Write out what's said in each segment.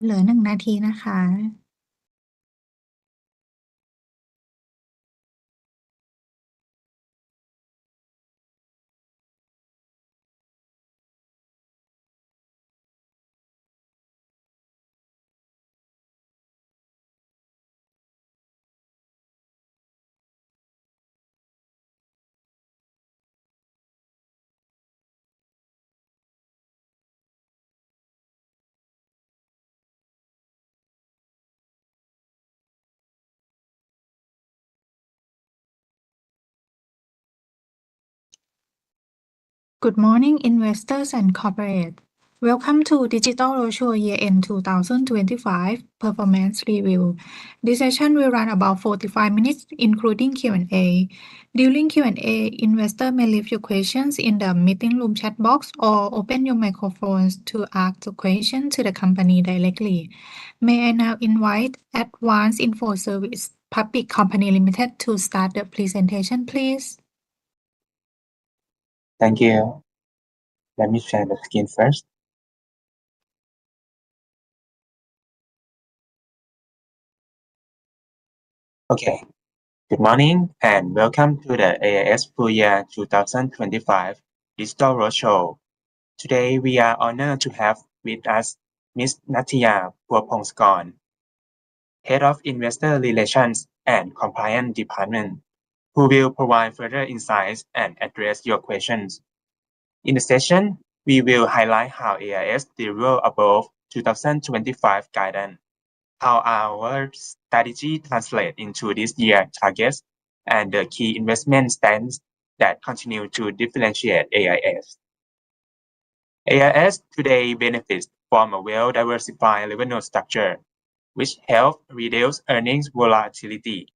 เหลือ1นาทีนะคะ Good morning, investors and corporate. Welcome to Digital Roadshow Year-End 2025 Performance Review. This session will run about 45 minutes, including Q&A. During Q&A, investor may leave your questions in the meeting room chat box or open your microphones to ask the question to the company directly. May I now invite Advanced Info Service Public Company Limited to start the presentation, please. Thank you. Let me share the screen first. Okay. Good morning and welcome to the AIS Full Year 2025 Digital Roadshow. Today we are honored to have with us Ms. Nattiya Purpongsakorn, Head of Investor Relations and Compliance Department, who will provide further insights and address your questions. In the session, we will highlight how AIS delivered above 2025 guidance, how our strategy translates into this year's targets, and the key investment stance that continue to differentiate AIS. AIS today benefits from a well-diversified revenue structure, which helps reduce earnings volatility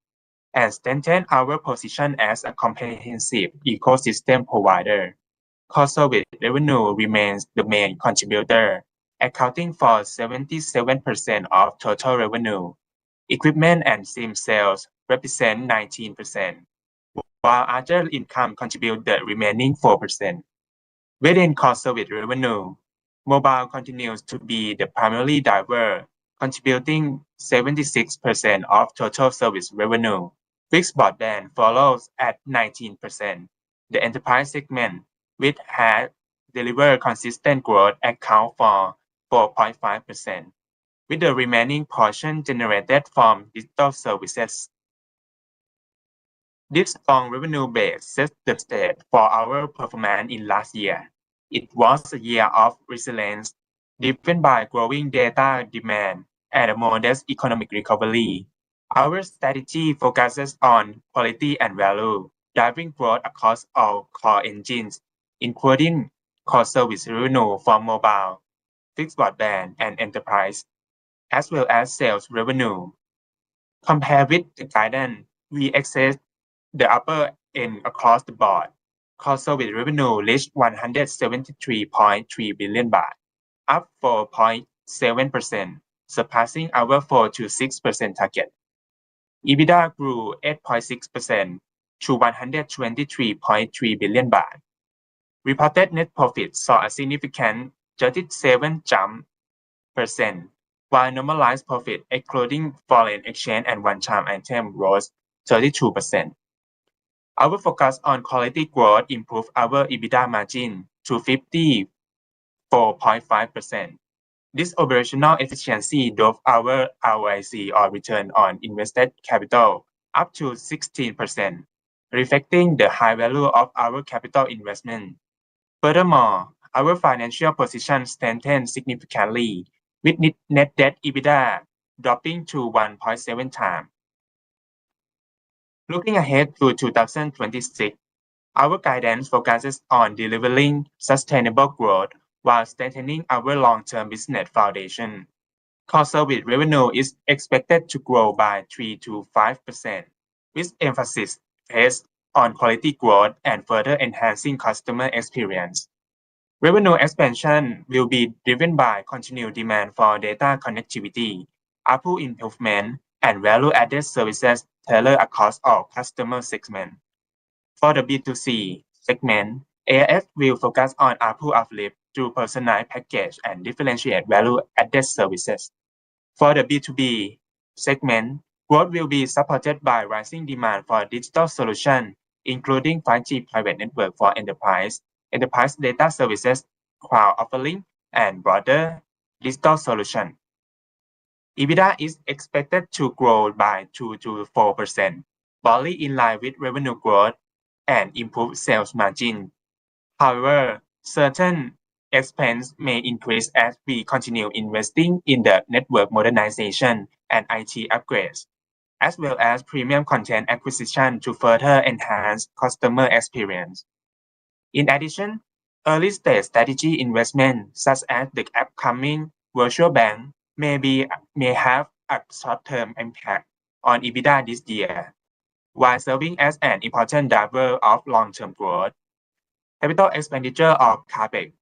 and strengthen our position as a comprehensive ecosystem provider. Core service revenue remains the main contributor, accounting for 77% of total revenue. Equipment and SIM sales represent 19%, while other income contribute the remaining 4%. Within core service revenue, mobile continues to be the primary driver, contributing 76% of total service revenue. Fixed broadband follows at 19%. The enterprise segment, which has delivered consistent growth, accounts for 4.5%, with the remaining portion generated from digital services. This strong revenue base sets the stage for our performance in last year. It was a year of resilience, driven by growing data demand and a modest economic recovery. Our strategy focuses on quality and value, driving growth across all core engines, including core service revenue from mobile, fixed broadband, and enterprise, as well as sales revenue. Compared with the guidance, we access the upper end across the board. Core service revenue reached 173.3 billion baht, up 4.7%, surpassing our 4-6% target. EBITDA grew 8.6% to 123.3 billion baht. Reported net profit saw a significant 37%, while normalized profit, excluding foreign exchange and one-time item, rose 32%. Our focus on quality growth improved our EBITDA margin to 54.5%. This operational efficiency drove our ROIC, or return on invested capital, up to 16%, reflecting the high value of our capital investment. Furthermore, our financial position strengthened significantly, with net debt EBITDA dropping to 1.7 times. Looking ahead to 2026, our guidance focuses on delivering sustainable growth while strengthening our long-term business foundation. Core service revenue is expected to grow by 3-5%, with emphasis placed on quality growth and further enhancing customer experience. Revenue expansion will be driven by continued demand for data connectivity, ARPU improvement, and value-added services tailored across all customer segments. For the B2C segment, AIS will focus on ARPU uplift through personalized package and differentiate value-added services. For the B2B segment, growth will be supported by rising demand for digital solutions, including 5G private network for enterprise data services, cloud offering, and broader digital solutions. EBITDA is expected to grow by 2 to 4%, broadly in line with revenue growth and improved sales margin. However, certain expense may increase as we continue investing in the network modernization and IT upgrades, as well as premium content acquisition to further enhance customer experience. In addition, early-stage strategy investment, such as the upcoming virtual bank, may have a short-term impact on EBITDA this year, while serving as an important driver of long-term growth. Capital expenditure of CapEx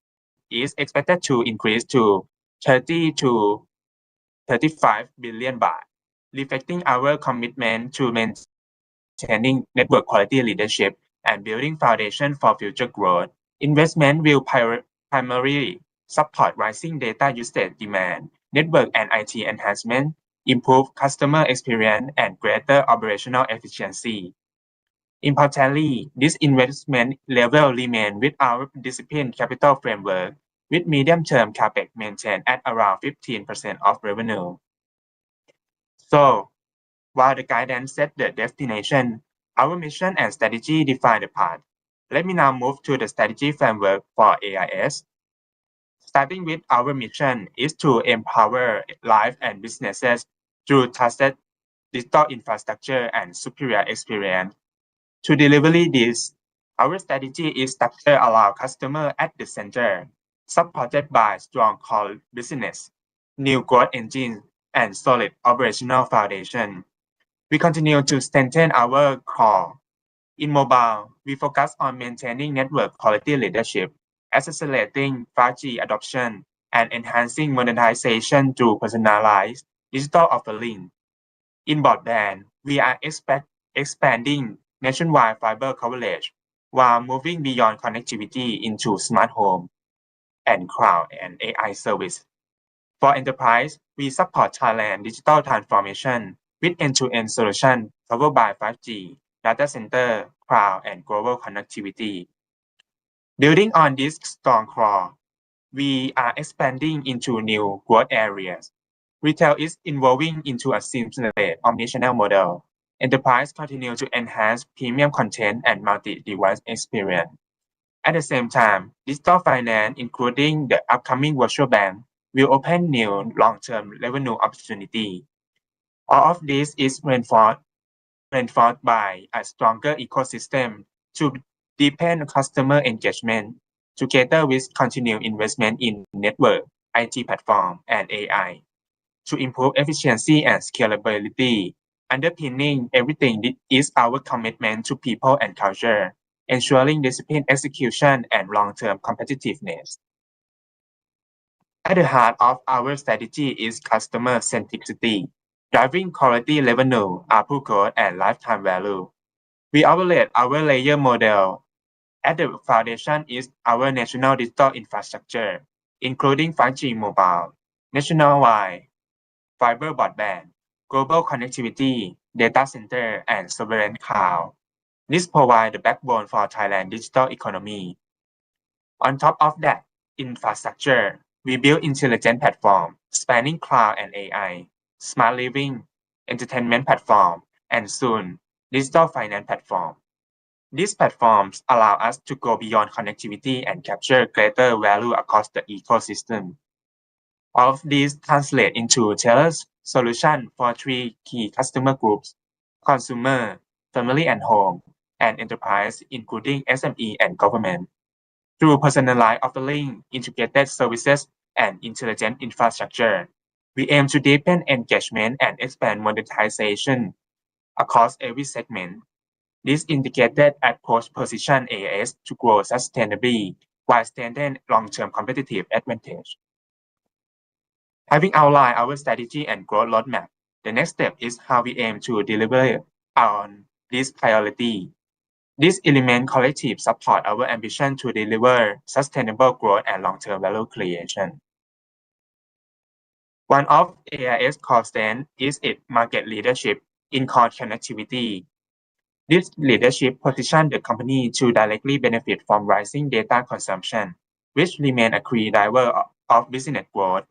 is expected to increase to 30 to 35 billion baht, reflecting our commitment to maintaining network quality leadership and building foundation for future growth. Investment will primarily support rising data usage demand, network and IT enhancement, improve customer experience, and greater operational efficiency. Importantly, this investment level remain with our disciplined capital framework, with medium-term CapEx maintained at around 15% of revenue. So, while the guidance set the destination, our mission and strategy define the path. Let me now move to the strategy framework for AIS. Starting with our mission is to empower life and businesses through trusted digital infrastructure and superior experience. To deliver this, our strategy is structured around customer at the center, supported by strong core business, new growth engines, and solid operational foundation. We continue to strengthen our core. In mobile, we focus on maintaining network quality leadership, accelerating 5G adoption, and enhancing monetization through personalized digital offering. In broadband, we are expanding nationwide fiber coverage while moving beyond connectivity into smart home and cloud and AI service. For enterprise, we support Thailand digital transformation with end-to-end solution covered by 5G, data center, cloud, and global connectivity. Building on this strong core, we are expanding into new growth areas. Retail is evolving into a seamless omnichannel model. Enterprise continue to enhance premium content and multi-device experience. At the same time, digital finance, including the upcoming virtual bank, will open new long-term revenue opportunity. All of this is reinforced by a stronger ecosystem to deepen customer engagement, together with continued investment in network, IT platform, and AI, to improve efficiency and scalability. Underpinning everything is our commitment to people and culture, ensuring disciplined execution and long-term competitiveness. At the heart of our strategy is customer centricity, driving quality revenue, ARPU growth, and lifetime value. We operate our layer model. At the foundation is our national digital infrastructure, including 5G mobile, nationwide fiber broadband, global connectivity, data center, and sovereign cloud. This provides the backbone for Thailand's digital economy. On top of that infrastructure, we build intelligent platform spanning cloud and AI, smart living, entertainment platform, and soon, digital finance platform. These platforms allow us to go beyond connectivity and capture greater value across the ecosystem. All of these translate into tailored solutions for three key customer groups: consumer, family and home, and enterprise, including SME and government. Through personalized offering, integrated services, and intelligent infrastructure, we aim to deepen engagement and expand monetization across every segment. This integrated approach positions AIS to grow sustainably while strengthening long-term competitive advantage. Having outlined our strategy and growth roadmap, the next step is how we aim to deliver on this priority. These elements collectively support our ambition to deliver sustainable growth and long-term value creation. One of AIS core strengths is its market leadership in core connectivity. This leadership positions the company to directly benefit from rising data consumption, which remains a key driver of business growth.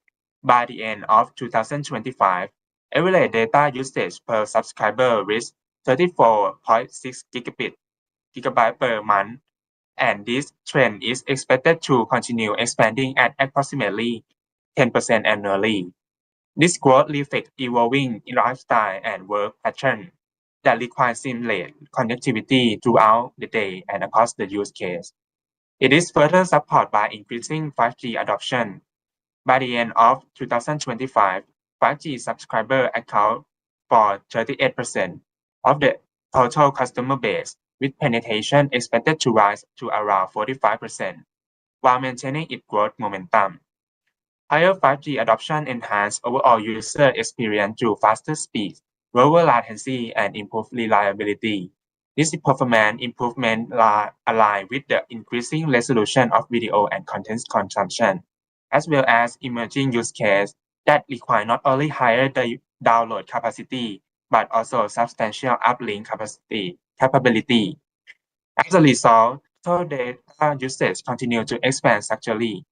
By the end of 2025, average data usage per subscriber reached 34.6 gigabyte per month, and this trend is expected to continue expanding at approximately 10% annually. This growth reflects evolving lifestyle and work patterns that require seamless connectivity throughout the day and across the use case. It is further supported by increasing 5G adoption. By the end of 2025, 5G subscribers account for 38% of the total customer base, with penetration expected to rise to around 45%, while maintaining its growth momentum. Higher 5G adoption enhances overall user experience through faster speeds, lower latency, and improved reliability. This performance improvement align with the increasing resolution of video and content consumption, as well as emerging use cases that require not only higher download capacity, but also substantial uplink capability. As a result, total data usage continues to expand structurally.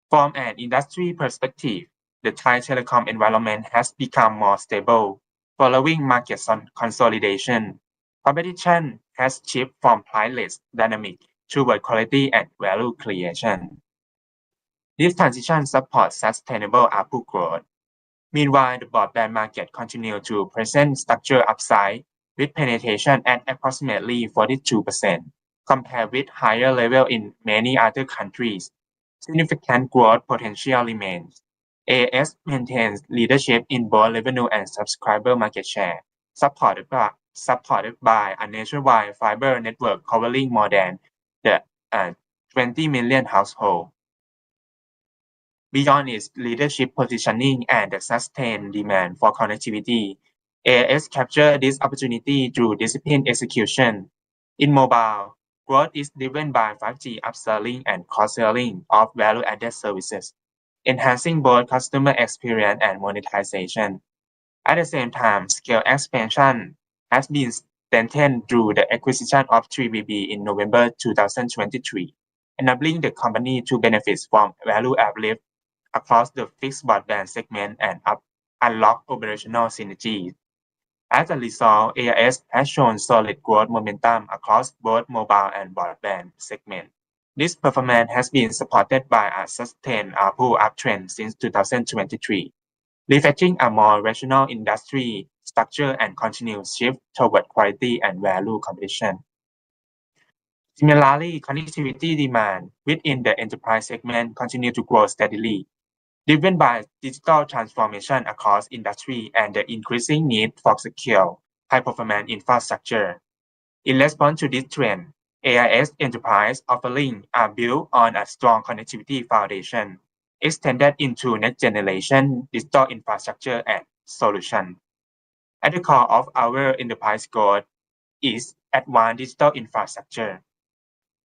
From an industry perspective, the Thai telecom environment has become more stable following market consolidation. Competition has shifted from price dynamic toward quality and value creation. This transition supports sustainable ARPU growth. Meanwhile, the broadband market continues to present structural upside, with penetration at approximately 42%, compared with higher level in many other countries. Significant growth potential remains. AIS maintains leadership in both revenue and subscriber market share, supported by a nationwide fiber network covering more than the 20 million households. Beyond its leadership positioning and the sustained demand for connectivity, AIS captured this opportunity through disciplined execution. In mobile, growth is driven by 5G upselling and cross-selling of value-added services, enhancing both customer experience and monetization. At the same time, scale expansion has been strengthened through the acquisition of 3BB in November 2023, enabling the company to benefit from value uplift across the fixed broadband segment and unlock operational synergies. As a result, AIS has shown solid growth momentum across both mobile and broadband segments. This performance has been supported by a sustained ARPU uptrend since 2023, reflecting a more rational industry structure and continued shift toward quality and value competition. Similarly, connectivity demand within the enterprise segment continued to grow steadily, driven by digital transformation across industry and the increasing need for secure, high-performance infrastructure. In response to this trend, AIS enterprise offerings are built on a strong connectivity foundation, extended into next-generation digital infrastructure and solutions. At the core of our enterprise growth is advanced digital infrastructure.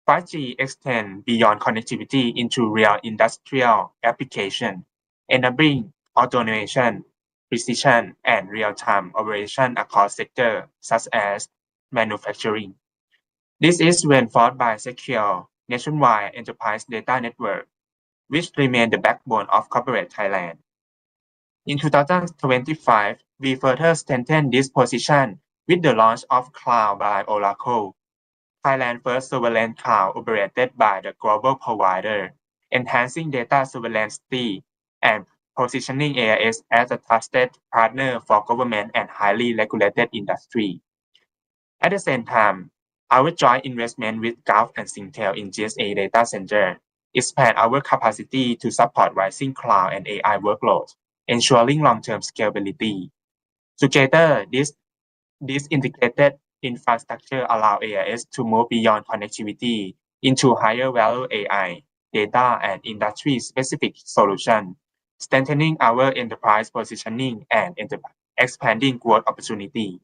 5G extends beyond connectivity into real industrial applications, enabling automation, precision, and real-time operation across sectors such as manufacturing. This is reinforced by secure nationwide enterprise data network, which remain the backbone of corporate Thailand. In 2025, we further strengthened this position with the launch of Cloud by Oracle, Thailand's first sovereign cloud operated by the global provider, enhancing data sovereignty and positioning AIS as a trusted partner for government and highly regulated industry. At the same time, our joint investment with Gulf and Singtel in GSA data center expand our capacity to support rising cloud and AI workloads, ensuring long-term scalability. Together, this integrated infrastructure allow AIS to move beyond connectivity into higher value AI, data, and industry-specific solutions, strengthening our enterprise positioning and expanding growth opportunity.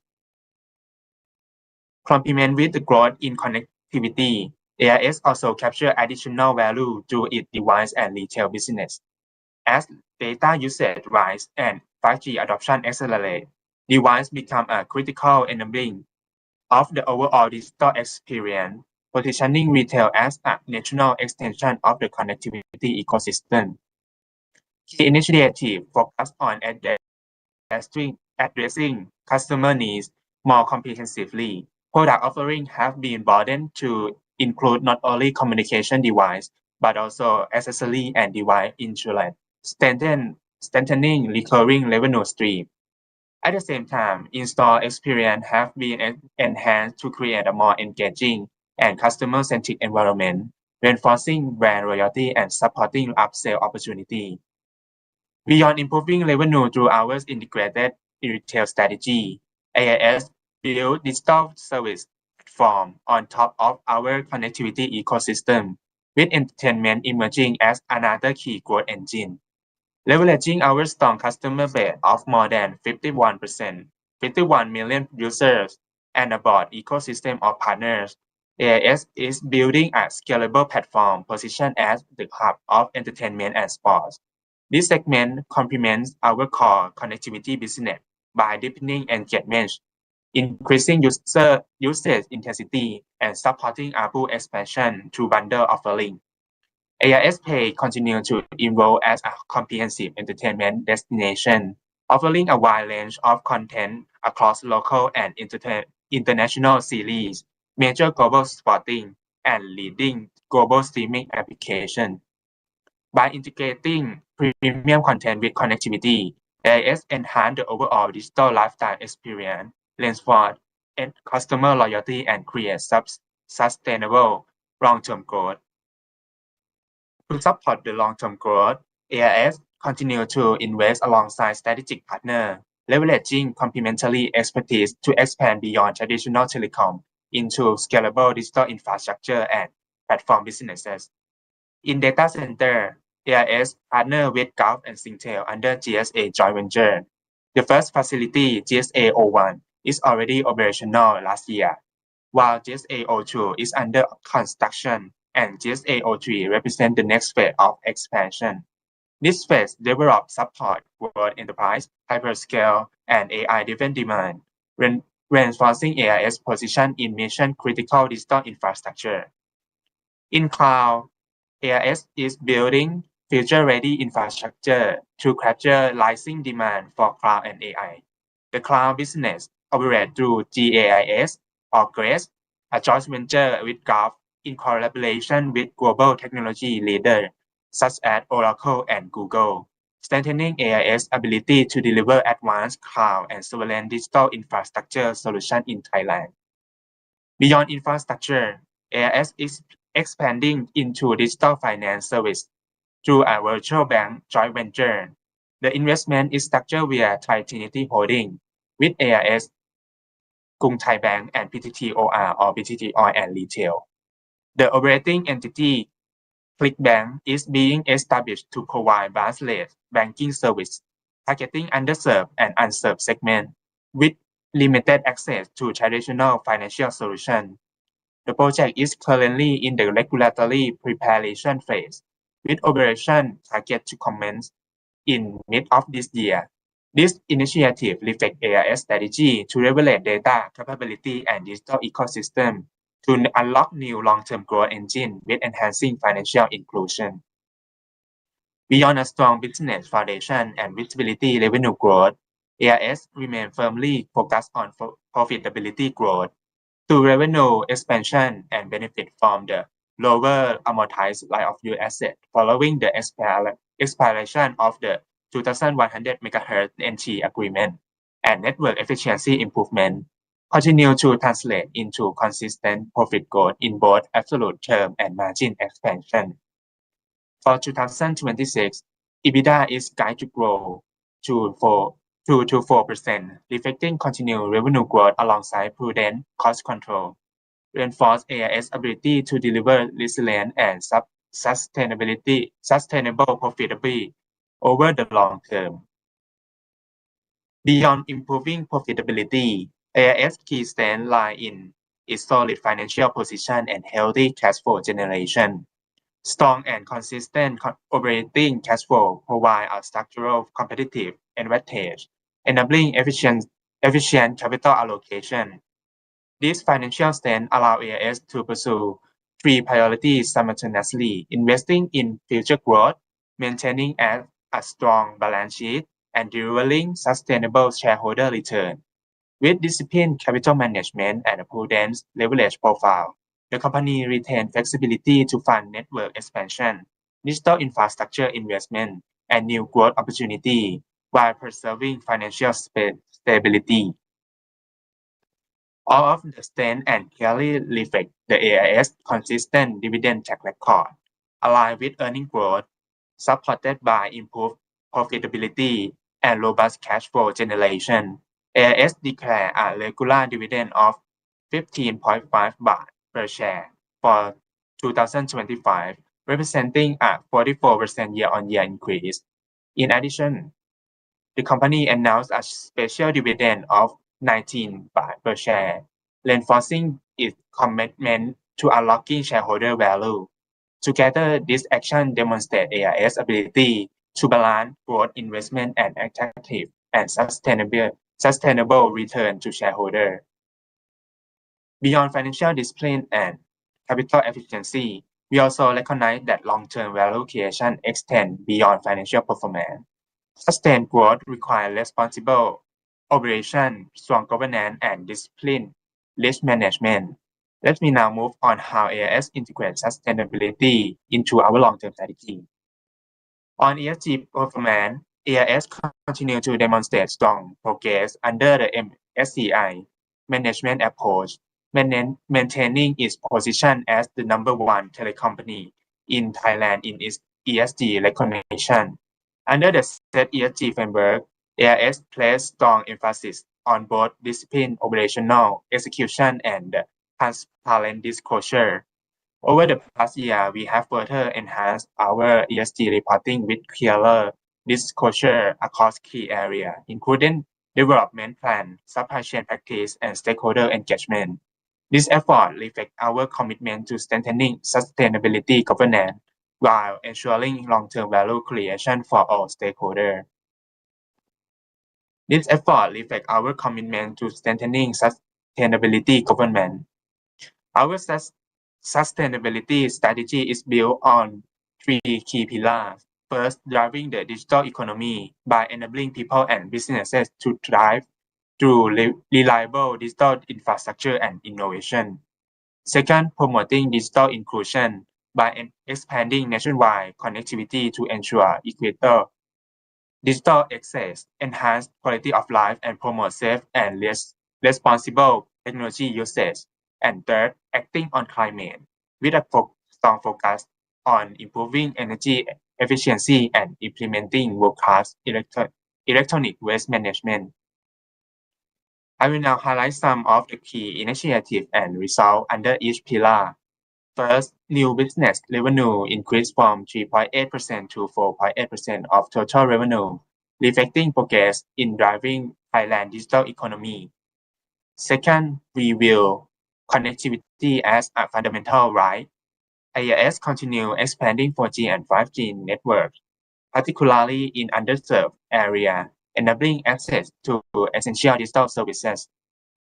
Complement with the growth in connectivity, AIS also capture additional value through its device and retail business. As data usage rise and 5G adoption accelerate, devices become a critical enabling of the overall digital experience, positioning retail as a natural extension of the connectivity ecosystem. Key initiatives focus on addressing customer needs more comprehensively. Product offerings have been broadened to include not only communication device, but also accessory and device insurance, strengthening recurring revenue stream. At the same time, in-store experience have been enhanced to create a more engaging and customer-centric environment, reinforcing brand loyalty and supporting upsell opportunity. Beyond improving revenue through our integrated retail strategy, AIS built digital service platform on top of our connectivity ecosystem, with entertainment emerging as another key growth engine. Leveraging our strong customer base of more than 51 million users, and a broad ecosystem of partners, AIS is building a scalable platform positioned as the hub of entertainment and sports. This segment complements our core connectivity business by deepening engagement, increasing user usage intensity, and supporting ARPU expansion through bundle offering. AIS Pay continues to evolve as a comprehensive entertainment destination, offering a wide range of content across local and international series, major global sporting, and leading global streaming applications. By integrating premium content with connectivity, AIS enhance the overall digital lifestyle experience, reinforce customer loyalty, and create sustainable long-term growth. To support the long-term growth, AIS continue to invest alongside strategic partners, leveraging complementary expertise to expand beyond traditional telecom into scalable digital infrastructure and platform businesses. In data center, AIS partner with Gulf and Singtel under GSA joint venture. The first facility, GSA 01, is already operational last year, while GSA 02 is under construction and GSA 03 represents the next phase of expansion. This phase develops support for enterprise, hyperscale, and AI-driven demand, reinforcing AIS position in mission-critical digital infrastructure. In cloud, AIS is building future-ready infrastructure to capture rising demand for cloud and AI. The cloud business operates through GAIS or GRACE, a joint venture with Gulf in collaboration with global technology leaders such as Oracle and Google, strengthening AIS' ability to deliver advanced cloud and sovereign digital infrastructure solutions in Thailand. Beyond infrastructure, AIS is expanding into digital finance service through a virtual bank joint venture. The investment is structured via Thai Trinity Holding with AIS, Krung Thai Bank, and PTT-OR or PTT Oil and Retail. The operating entity, ClickBank, is being established to provide branchless banking service, targeting underserved and unserved segments with limited access to traditional financial solutions. The project is currently in the regulatory preparation phase, with operation targeted to commence in mid of this year. This initiative reflects AIS strategy to leverage data capability and digital ecosystem to unlock new long-term growth engine with enhancing financial inclusion. Beyond a strong business foundation and visibility revenue growth, AIS remains firmly focused on profitability growth through revenue expansion and benefit from the lower amortized life-of-use asset following the expiration of the 2100 MHz NT agreement, and network efficiency improvement continue to translate into consistent profit growth in both absolute term and margin expansion. For 2026, EBITDA is guided to grow to 4%, reflecting continued revenue growth alongside prudent cost control, reinforce AIS ability to deliver resilient and sustainable profitability over the long term. Beyond improving profitability, AIS key strength lie in its solid financial position and healthy cash flow generation. Strong and consistent operating cash flow provide a structural competitive advantage, enabling efficient capital allocation. This financial strength allow AIS to pursue three priorities simultaneously: investing in future growth, maintaining a strong balance sheet, and delivering sustainable shareholder return. With disciplined capital management and a prudent leverage profile, the company retains flexibility to fund network expansion, digital infrastructure investment, and new growth opportunity while preserving financial stability. All of the strength and clearly reflect the AIS consistent dividend track record, aligned with earning growth, supported by improved profitability and robust cash flow generation. AIS declared a regular dividend of 15.5 baht per share for 2025, representing a 44% year-on-year increase. In addition, the company announced a special dividend of 19 baht per share, reinforcing its commitment to unlocking shareholder value. Together, this action demonstrates AIS' ability to balance growth, investment, and attractive and sustainable return to shareholder. Beyond financial discipline and capital efficiency, we also recognize that long-term value creation extends beyond financial performance. Sustained growth requires responsible operation, strong governance, and disciplined risk management. Let me now move on how AIS integrates sustainability into our long-term strategy. On ESG performance, AIS continues to demonstrate strong progress under the MSCI management approach, maintaining its position as the number one telecom in Thailand in its ESG recognition. Under the set ESG framework, AIS placed strong emphasis on both disciplined operational execution and transparent disclosure. Over the past year, we have further enhanced our ESG reporting with clearer disclosure across key areas, including development plan, supply chain practice, and stakeholder engagement. This effort reflects our commitment to strengthening sustainability governance while ensuring long-term value creation for all stakeholders. This effort reflects our commitment to strengthening sustainability governance. Our sustainability strategy is built on three key pillars. First, driving the digital economy by enabling people and businesses to thrive through reliable digital infrastructure and innovation. Second, promoting digital inclusion by expanding nationwide connectivity to ensure equitable digital access, enhance quality of life, and promote safe and responsible technology usage. And third, acting on climate with a strong focus on improving energy efficiency and implementing world-class electronic waste management. I will now highlight some of the key initiatives and results under each pillar. First, new business revenue increased from 3.8% to 4.8% of total revenue, reflecting progress in driving Thailand's digital economy. Second, we view connectivity as a fundamental right. AIS continue expanding 4G and 5G networks, particularly in underserved areas, enabling access to essential digital services.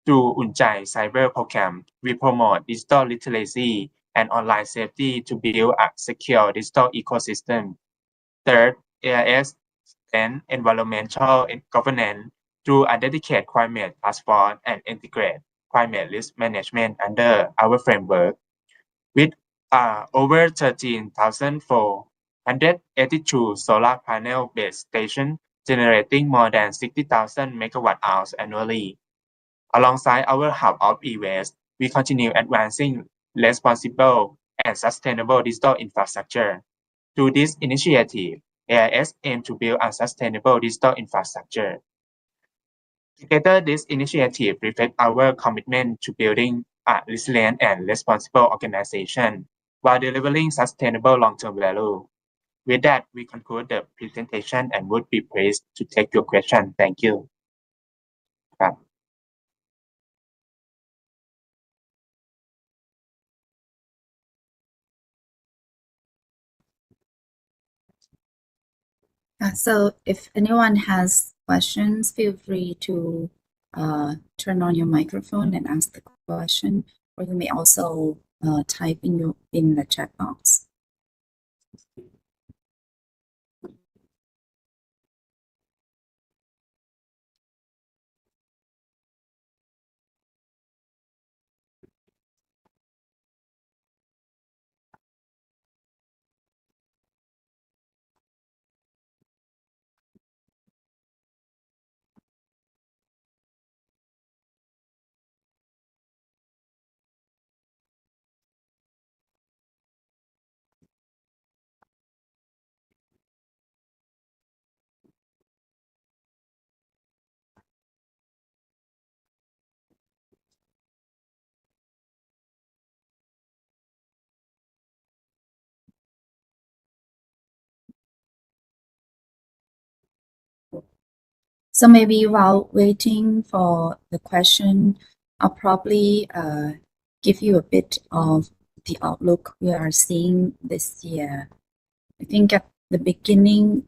Through Unchai Cyber Program, we promote digital literacy and online safety to build a secure digital ecosystem. Third, AIS and environmental governance through a dedicated climate task force and integrate climate risk management under our framework. With over 13,482 solar panel-based stations generating more than 60,000 megawatt-hours annually. Alongside our hub of e-waste, we continue advancing responsible and sustainable digital infrastructure. Through this initiative, AIS aims to build a sustainable digital infrastructure. Together, this initiative reflects our commitment to building a resilient and responsible organization while delivering sustainable long-term value. With that, we conclude the presentation and would be pleased to take your question. Thank you. So if anyone has questions, feel free to turn on your microphone and ask the question, or you may also type in the chat box. So maybe while waiting for the question, I'll probably give you a bit of the outlook we are seeing this year. I think at the beginning,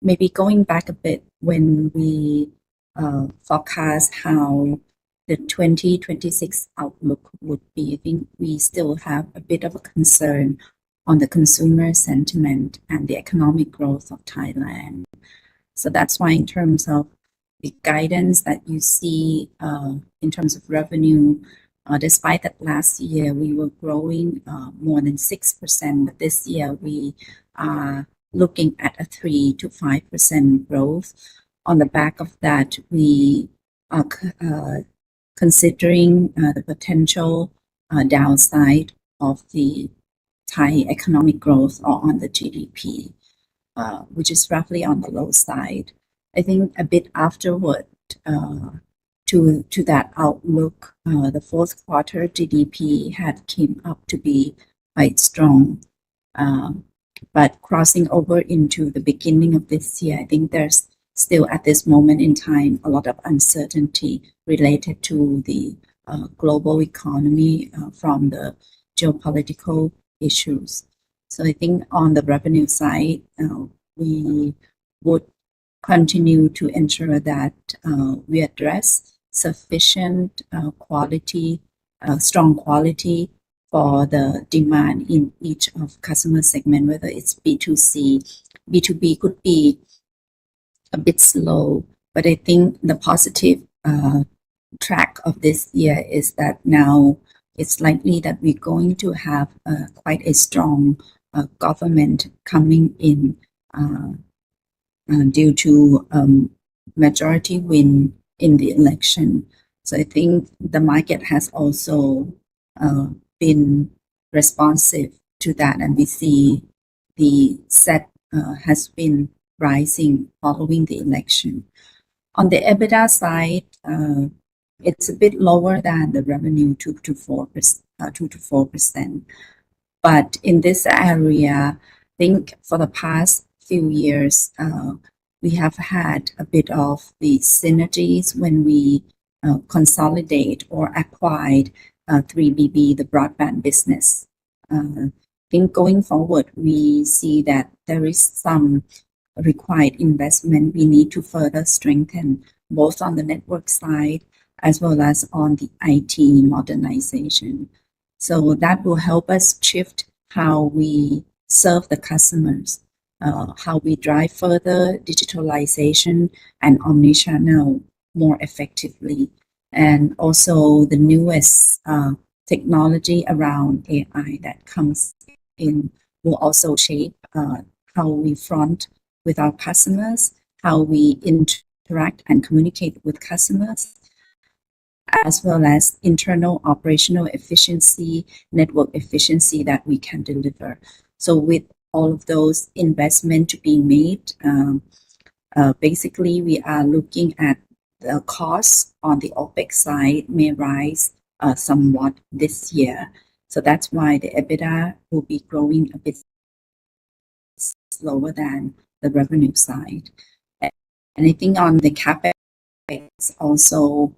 maybe going back a bit when we forecast how the 2026 outlook would be, I think we still have a bit of a concern on the consumer sentiment and the economic growth of Thailand. So that's why in terms of the guidance that you see in terms of revenue, despite that last year we were growing more than 6%, but this year we are looking at a 3 to 5% growth. On the back of that, we are considering the potential downside of the Thai economic growth or on the GDP, which is roughly on the low side. I think a bit afterward to that outlook, the fourth quarter GDP had came up to be quite strong. But crossing over into the beginning of this year, I think there's still at this moment in time a lot of uncertainty related to the global economy from the geopolitical issues. So I think on the revenue side, we would continue to ensure that we address sufficient quality, strong quality for the demand in each of customer segment, whether it's B2C, B2B could be a bit slow, but I think the positive track of this year is that now it's likely that we're going to have quite a strong government coming in due to majority win in the election. So I think the market has also been responsive to that, and we see the set has been rising following the election. On the EBITDA side, it's a bit lower than the revenue, 2 to 4%. But in this area, I think for the past few years, we have had a bit of the synergies when we consolidate or acquired 3BB, the broadband business. I think going forward, we see that there is some required investment we need to further strengthen both on the network side as well as on the IT modernization. So that will help us shift how we serve the customers, how we drive further digitalization and omnichannel more effectively. And also the newest technology around AI that comes in will also shape how we front with our customers, how we interact and communicate with customers, as well as internal operational efficiency, network efficiency that we can deliver. So with all of those investment to be made, basically we are looking at the costs on the OpEx side may rise somewhat this year. So that's why the EBITDA will be growing a bit slower than the revenue side. And I think on the CapEx also,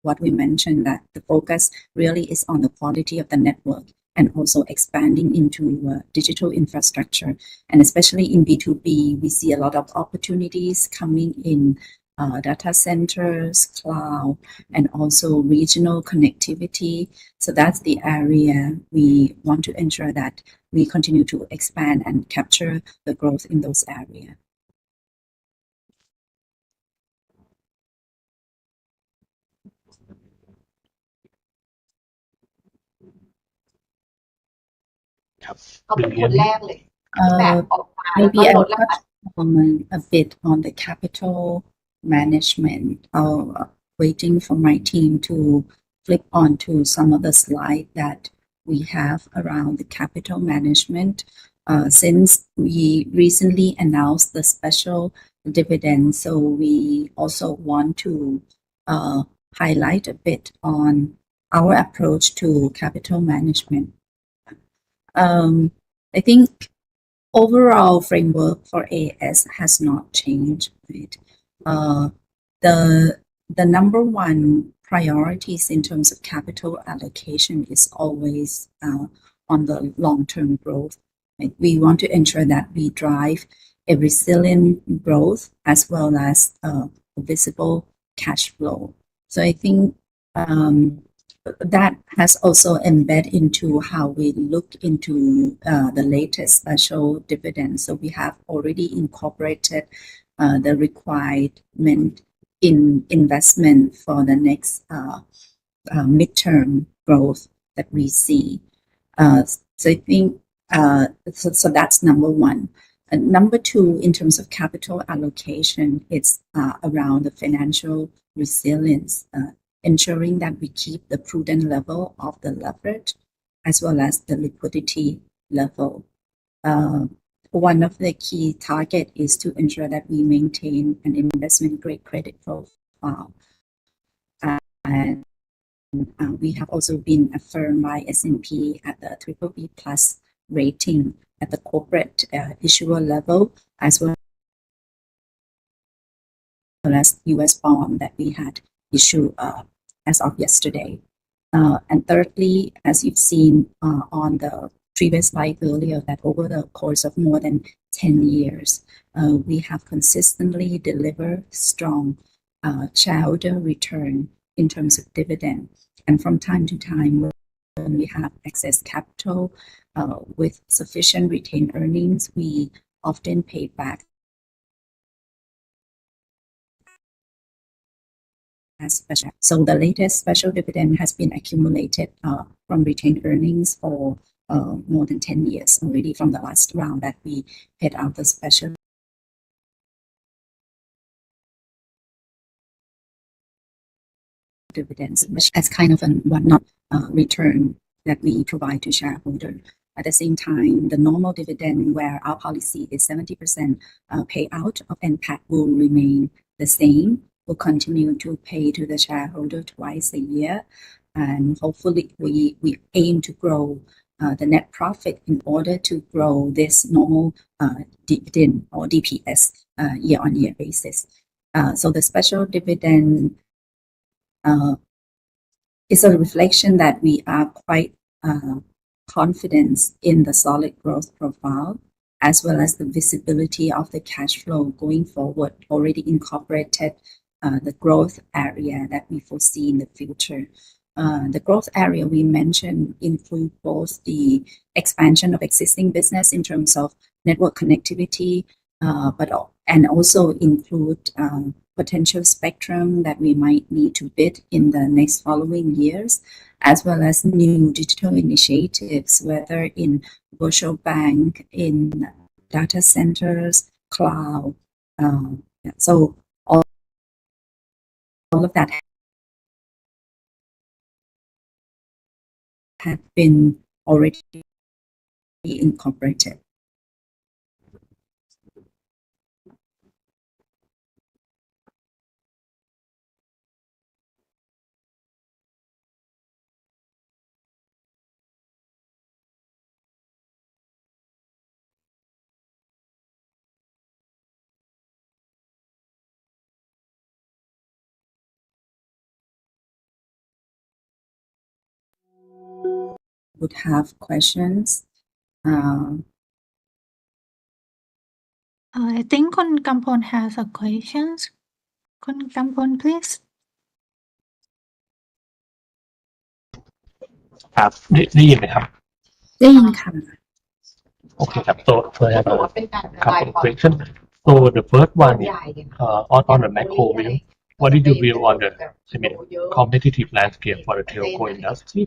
what we mentioned, that the focus really is on the quality of the network and also expanding into digital infrastructure. And especially in B2B, we see a lot of opportunities coming in data centers, cloud, and also regional connectivity. So that's the area we want to ensure that we continue to expand and capture the growth in those areas. Maybe I'll touch on a bit on the capital management. I'll waiting for my team to flip onto some of the slide that we have around the capital management. Since we recently announced the special dividend, so we also want to highlight a bit on our approach to capital management. I think overall framework for AS has not changed, right? The number one priorities in terms of capital allocation is always on the long-term growth. Right? We want to ensure that we drive a resilient growth as well as a visible cash flow. So I think that has also embedded into how we look into the latest special dividend. So we have already incorporated the requirement in investment for the next midterm growth that we see. So I think so that's number one. Number two, in terms of capital allocation, it's around the financial resilience, ensuring that we keep the prudent level of the leverage as well as the liquidity level. One of the key target is to ensure that we maintain an investment grade credit profile. And we have also been affirmed by S&P at the BBB plus rating at the corporate issuer level, as well as US bond that we had issued as of yesterday. And thirdly, as you've seen on the previous slide earlier, that over the course of more than 10 years, we have consistently delivered strong shareholder return in terms of dividend. And from time to time, when we have excess capital with sufficient retained earnings, we often pay back as special. So the latest special dividend has been accumulated from retained earnings for more than 10 years already from the last round that we paid out the special dividends as kind of an one-off return that we provide to shareholders. At the same time, the normal dividend, where our policy is 70% payout of NPAT, will remain the same. We'll continue to pay to the shareholder twice a year, and hopefully we aim to grow the net profit in order to grow this normal dividend or DPS year-on-year basis. So the special dividend is a reflection that we are quite confident in the solid growth profile, as well as the visibility of the cash flow going forward, already incorporated the growth area that we foresee in the future. The growth area we mentioned include both the expansion of existing business in terms of network connectivity, and also include potential spectrum that we might need to bid in the next following years, as well as new digital initiatives, whether in virtual bank, in data centers, cloud. So all of that have been already incorporated. would have questions. I think Kun Kampon has a questions. Kun Kampon, please. ครับได้ยินไหมครับ ได้ยินค่ะ Okay ครับ so I have a couple of questions. So the first one is on the macro view, what is your view on the competitive landscape for the telco industry?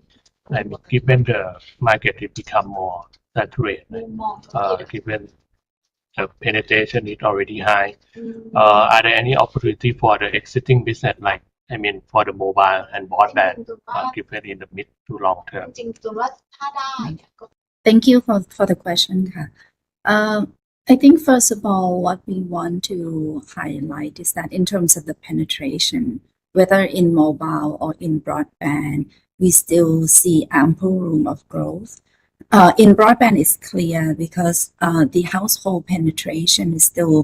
I mean, given the market has become more saturated, given the penetration is already high, are there any opportunity for the existing business, like I mean for the mobile and broadband, given in the mid to long term? Thank you for the question ค่ะ I think first of all what we want to highlight is that in terms of the penetration, whether in mobile or in broadband, we still see ample room of growth. In broadband it's clear because the household penetration is still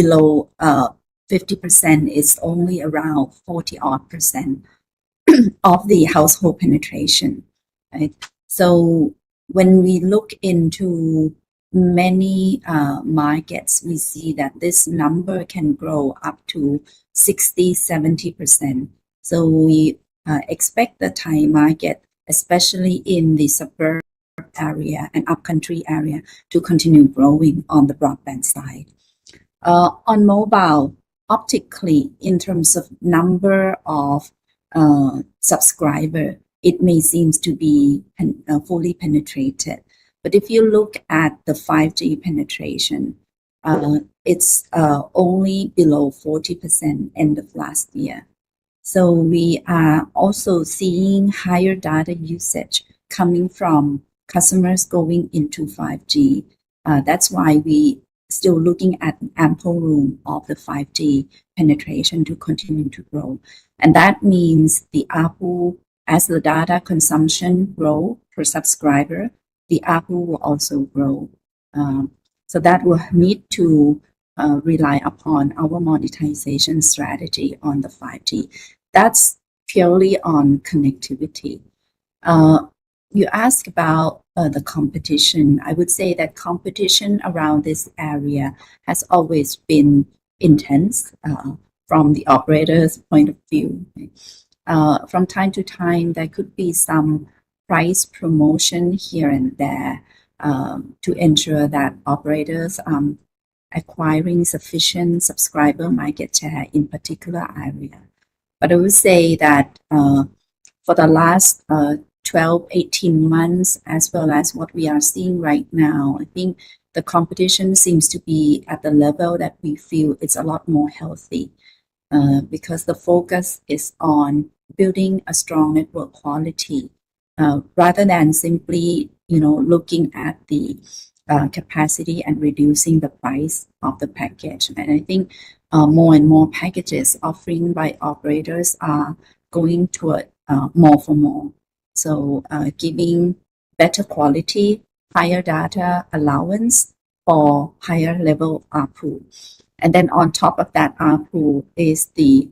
below 50%. It's only around 40% of the household penetration, right? So when we look into many markets, we see that this number can grow up to 60-70%. So we expect the Thai market, especially in the suburb area and upcountry area, to continue growing on the broadband side. On mobile, optically, in terms of number of subscriber, it may seem to be fully penetrated. But if you look at the 5G penetration, it's only below 40% end of last year. So we are also seeing higher data usage coming from customers going into 5G. That's why we still looking at ample room of the 5G penetration to continue to grow. And that means the ARPU, as the data consumption grow per subscriber, the ARPU will also grow. So that will need to rely upon our monetization strategy on the 5G. That's purely on connectivity. You asked about the competition. I would say that competition around this area has always been intense from the operator's point of view. From time to time, there could be some price promotion here and there to ensure that operators acquiring sufficient subscriber market share in particular area. But I would say that for the last 12-18 months, as well as what we are seeing right now, I think the competition seems to be at the level that we feel it's a lot more healthy, because the focus is on building a strong network quality, rather than simply, looking at the capacity and reducing the price of the package. And I think more and more packages offering by operators are going toward more for more. So giving better quality, higher data allowance, or higher level ARPU. And then on top of that ARPU is the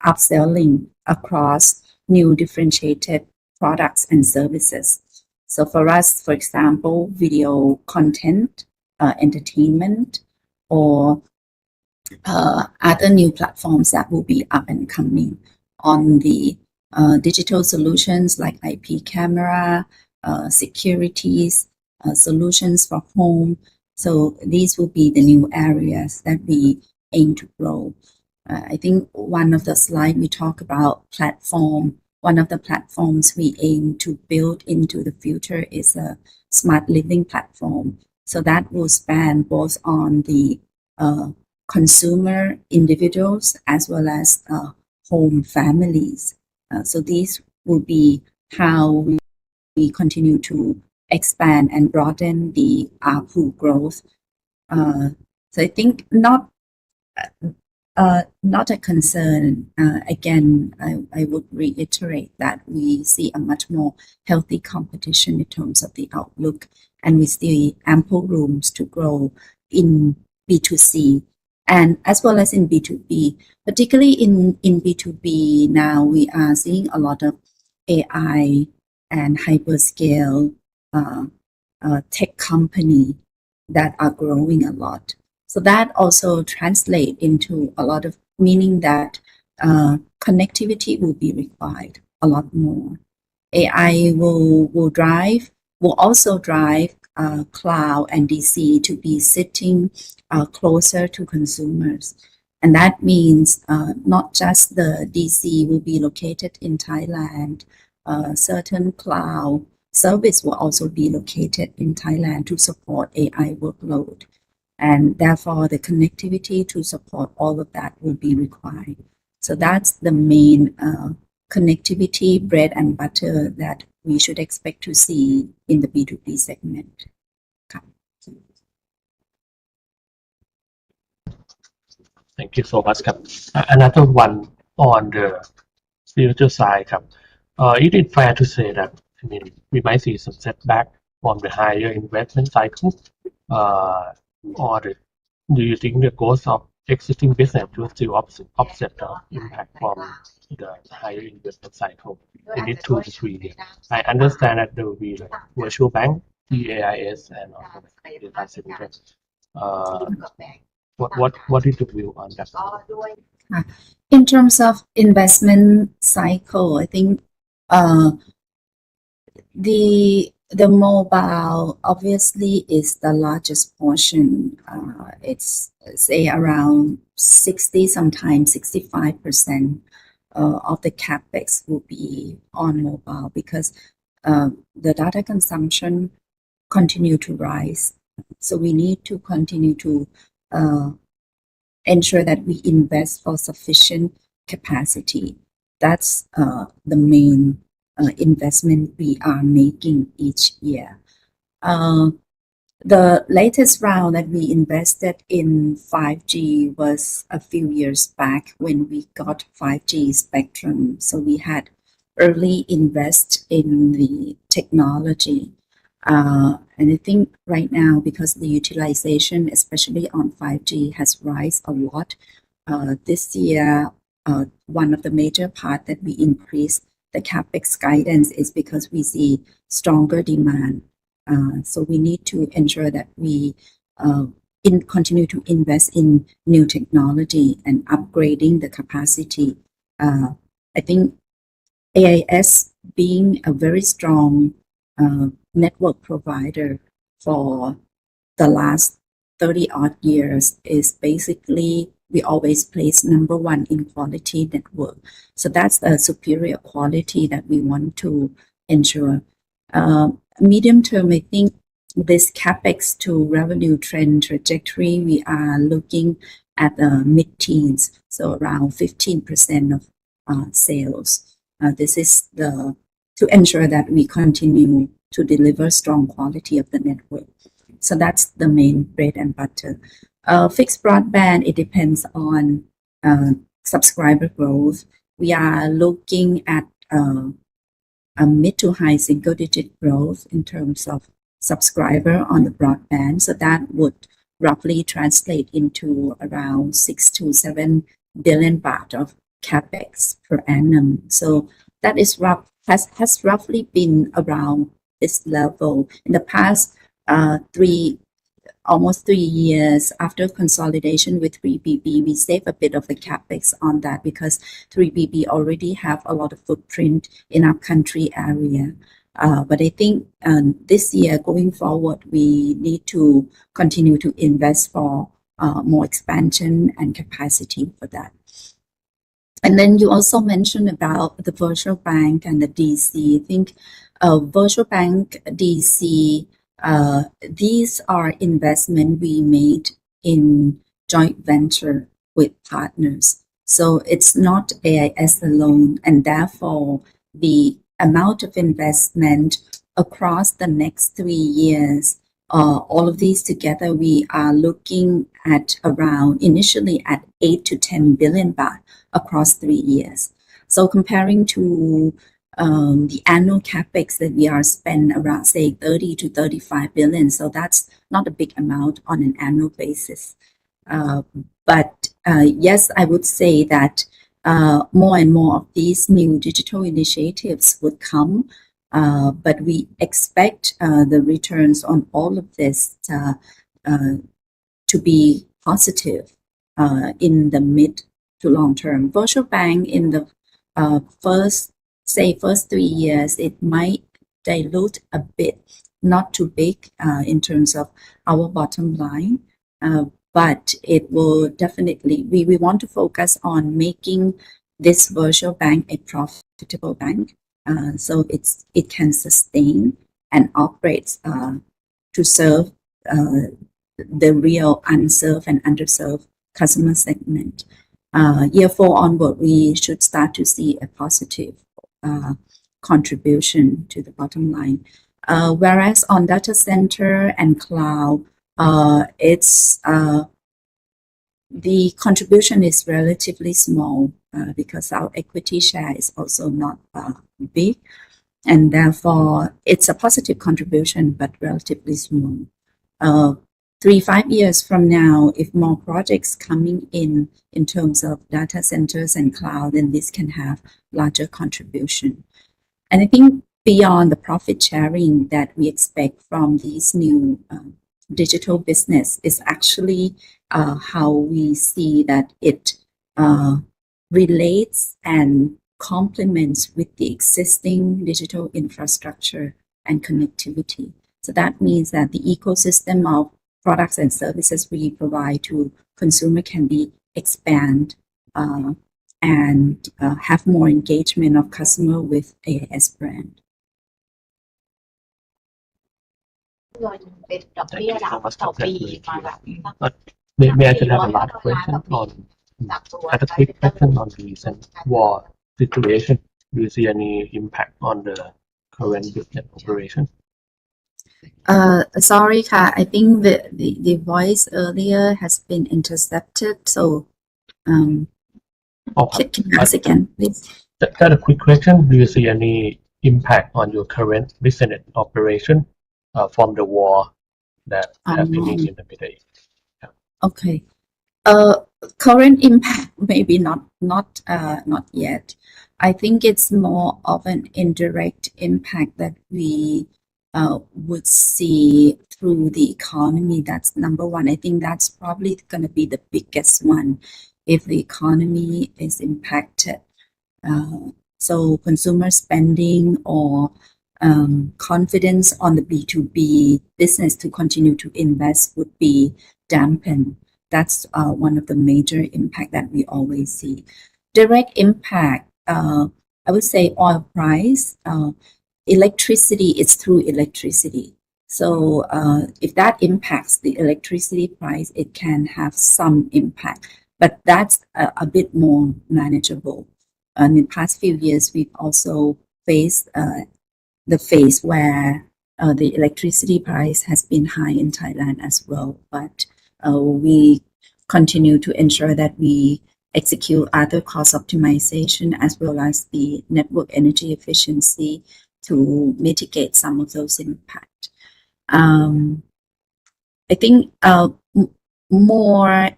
upselling across new differentiated products and services. So for us, for example, video content, entertainment, or other new platforms that will be up and coming on the digital solutions like IP camera, securities, solutions for home. So these will be the new areas that we aim to grow. I think one of the slides we talk about platform. One of the platforms we aim to build into the future is a smart living platform. So that will span both on the consumer individuals as well as home families. So these will be how we continue to expand and broaden the ARPU growth. So I think not a concern. Again, I would reiterate that we see a much more healthy competition in terms of the outlook, and we see ample rooms to grow in B2C and as well as in B2B. Particularly in B2B now, we are seeing a lot of AI and hyperscale tech company that are growing a lot. So that also translate into a lot of meaning that connectivity will be required a lot more. AI will also drive cloud and DC to be sitting closer to consumers. And that means not just the DC will be located in Thailand, certain cloud service will also be located in Thailand to support AI workload. And therefore, the connectivity to support all of that will be required. So that's the main connectivity bread and butter that we should expect to see in the B2B segment. Thank you so much. Another one on the future side. Is it fair to say that we might see some setback from the higher investment cycle, or do you think the growth of existing business will still offset the impact from the higher investment cycle in the 2 to 3 years? I understand that there will be like virtual bank, EAIS, and also data center. What is the view on that? In terms of investment cycle, I think the mobile obviously is the largest portion. It's say around 60, sometimes 65% of the capex will be on mobile because the data consumption continue to rise. So we need to continue to ensure that we invest for sufficient capacity. That's the main investment we are making each year. The latest round that we invested in 5G was a few years back when we got 5G spectrum. So we had early invest in the technology. And I think right now, because the utilization, especially on 5G, has rise a lot, this year, one of the major part that we increased the capex guidance is because we see stronger demand. So we need to ensure that we continue to invest in new technology and upgrading the capacity. I think AIS being a very strong network provider for the last 30 odd years is basically we always place number one in quality network. So that's a superior quality that we want to ensure. Medium term, I think this capex to revenue trend trajectory, we are looking at the mid-teens, so around 15% of sales. This is to ensure that we continue to deliver strong quality of the network. So that's the main bread and butter. Fixed broadband, it depends on subscriber growth. We are looking at a mid to high single digit growth in terms of subscriber on the broadband. So that would roughly translate into around 6 to 7 billion baht of capex per annum. So that is has roughly been around this level. In the past almost 3 years after consolidation with 3BB, we save a bit of the capex on that because 3BB already have a lot of footprint in our country area. But I think this year going forward, we need to continue to invest for more expansion and capacity for that. And then you also mentioned about the virtual bank and the DC. I think virtual bank, DC, these are investment we made in joint venture with partners. So it's not AIS alone, and therefore the amount of investment across the next 3 years, all of these together, we are looking at around initially at 8 to 10 billion baht across 3 years. So comparing to the annual capex that we are spend around say 30 to 35 billion. So that's not a big amount on an annual basis. But yes, I would say that more and more of these new digital initiatives would come but we expect the returns on all of this to be positive in the mid to long term. Virtual bank in the first 3 years, it might dilute a bit, not too big in terms of our bottom line, but it will definitely, we want to focus on making this virtual bank a profitable bank, so it can sustain and operates to serve the real unserved and underserved customer segment. Year 4 onward, we should start to see a positive contribution to the bottom line. Whereas on data center and cloud, it's the contribution is relatively small because our equity share is also not big, and therefore it's a positive contribution but relatively small. 3-5 years from now, if more projects coming in terms of data centers and cloud, then this can have larger contribution. And I think beyond the profit sharing that we expect from these new digital business is actually how we see that it relates and complements with the existing digital infrastructure and connectivity. So that means that the ecosystem of products and services we provide to consumer can be expand and have more engagement of customer with AIS brand. Thank you so much. May I just have a last question on a quick question on the recent war situation? Do you see any impact on the current business operation? Sorry, Ka, I think the voice earlier has been intercepted, so can you ask again, please? That's a quick question. Do you see any impact on your current business operation from the war that happening in the Middle East? Yeah. Okay. Current impact maybe not yet. I think it's more of an indirect impact that we would see through the economy. That's number one. I think that's probably going to be the biggest one if the economy is impacted. So consumer spending or confidence on the B2B business to continue to invest would be dampened. That's one of the major impact that we always see. Direct impact, I would say oil price, electricity is through electricity. So if that impacts the electricity price, it can have some impact, but that's a bit more manageable. In the past few years, we've also faced the phase where the electricity price has been high in Thailand as well, but we continue to ensure that we execute other cost optimization as well as the network energy efficiency to mitigate some of those impacts. I think more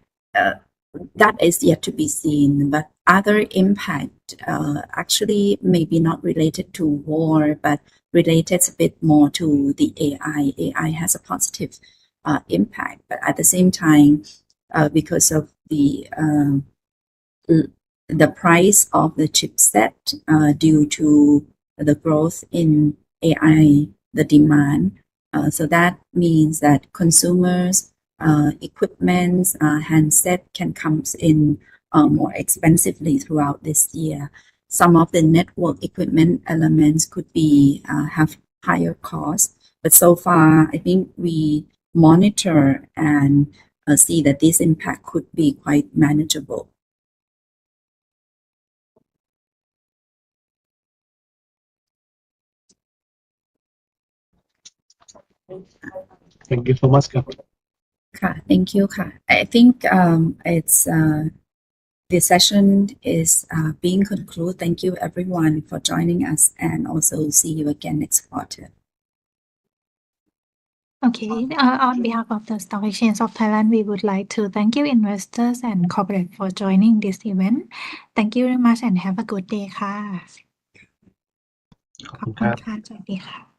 that is yet to be seen, but other impact actually maybe not related to war, but related a bit more to the AI. AI has a positive impact, but at the same time, because of the price of the chipset due to the growth in AI, the demand. So that means that consumers, equipment, handset can come in more expensively throughout this year. Some of the network equipment elements could be have higher costs, but so far I think we monitor and see that this impact could be quite manageable. Thank you so much. Thank you. I think it's the session is being concluded. Thank you everyone for joining us, and also see you again next quarter. Okay, on behalf of the Stock Exchange of Thailand, we would like to thank you investors and corporate for joining this event. Thank you very much and have a good day. ขอบ ขอบ คุณ คุ ค ณ รับ ค่ะ สวัสดีค่ะ